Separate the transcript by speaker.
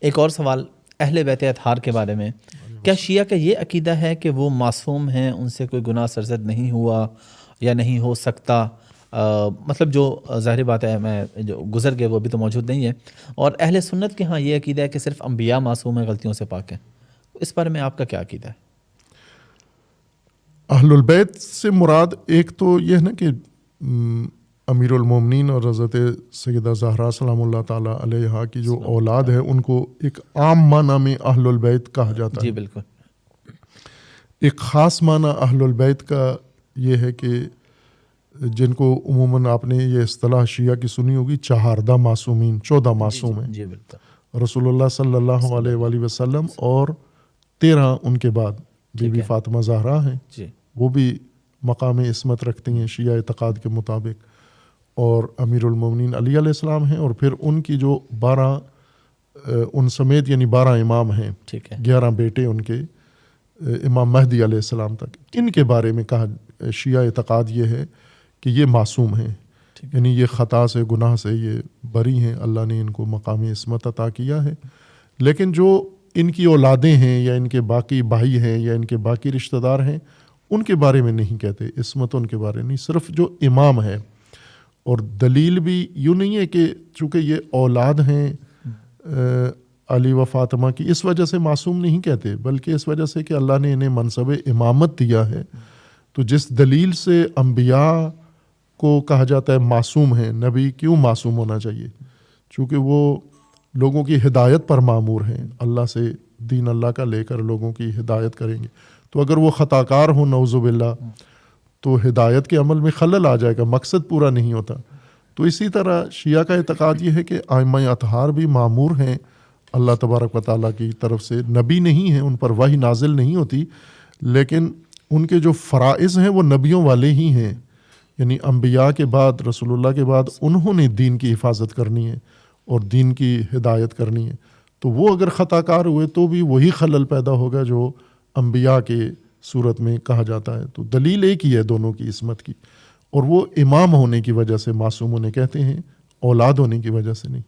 Speaker 1: ایک اور سوال اہل بیت اطہار کے بارے میں، کیا شیعہ کا یہ عقیدہ ہے کہ وہ معصوم ہیں، ان سے کوئی گناہ سرزد نہیں ہوا یا نہیں ہو سکتا؟ مطلب جو ظاہر بات ہے، میں جو گزر گئے وہ بھی تو موجود نہیں ہے، اور اہل سنت کے ہاں یہ عقیدہ ہے کہ صرف انبیاء معصوم ہیں، غلطیوں سے پاک ہیں. اس بارے میں آپ کا کیا عقیدہ ہے؟
Speaker 2: اہل البیت سے مراد ایک تو یہ ہے نا کہ امیر المومنین اور حضرت سیدہ زہرا سلام اللہ تعالیٰ علیہا کی جو اولاد ہے ان کو ایک عام معنی میں اہل البیت کہا جاتا ہے.
Speaker 1: جی بالکل.
Speaker 2: ایک خاص معنی اہل البیت کا یہ ہے کہ جن کو عموماً آپ نے یہ اصطلاح شیعہ کی سنی ہوگی، 14 معصومین، 14 معصوم ہیں.
Speaker 1: جی بالکل.
Speaker 2: رسول اللہ صلی اللہ علیہ وآلہ وسلم اور 13 ان کے بعد بی بی فاطمہ زہرا ہیں، وہ بھی مقام عصمت رکھتی ہیں شیعہ اعتقاد کے مطابق، اور امیر المومنین علی علیہ السلام ہیں، اور پھر ان کی جو 12 ان سمیت یعنی 12 امام ہیں، 11 بیٹے ان کے امام مہدی علیہ السلام تک. ان کے بارے میں کہا شیعہ اعتقاد یہ ہے کہ یہ معصوم ہیں، یعنی یہ خطا سے، گناہ سے یہ بری ہیں، اللہ نے ان کو مقام عصمت عطا کیا ہے. لیکن جو ان کی اولادیں ہیں یا ان کے باقی بھائی ہیں یا ان کے باقی رشتہ دار ہیں، ان کے بارے میں نہیں کہتے، عصمت ان کے بارے نہیں، صرف جو امام ہے. اور دلیل بھی یوں نہیں ہے کہ چونکہ یہ اولاد ہیں علی و فاطمہ کی اس وجہ سے معصوم نہیں کہتے، بلکہ اس وجہ سے کہ اللہ نے انہیں منصب امامت دیا ہے. تو جس دلیل سے انبیاء کو کہا جاتا ہے معصوم ہیں، نبی کیوں معصوم ہونا چاہیے؟ چونکہ وہ لوگوں کی ہدایت پر مامور ہیں، اللہ سے دین اللہ کا لے کر لوگوں کی ہدایت کریں گے. تو اگر وہ خطا کار ہوں نعوذ باللہ تو ہدایت کے عمل میں خلل آ جائے گا، مقصد پورا نہیں ہوتا. تو اسی طرح شیعہ کا اعتقاد یہ ہے کہ ائمہ اطہار بھی مامور ہیں اللہ تبارک و تعالیٰ کی طرف سے، نبی نہیں ہیں، ان پر وحی نازل نہیں ہوتی، لیکن ان کے جو فرائض ہیں وہ نبیوں والے ہی ہیں. یعنی انبیاء کے بعد، رسول اللہ کے بعد انہوں نے دین کی حفاظت کرنی ہے اور دین کی ہدایت کرنی ہے. تو وہ اگر خطا کار ہوئے تو بھی وہی خلل پیدا ہوگا جو انبیاء کے صورت میں کہا جاتا ہے. تو دلیل ایک ہی ہے دونوں کی عصمت کی، اور وہ امام ہونے کی وجہ سے معصوم انہیں کہتے ہیں، اولاد ہونے کی وجہ سے نہیں.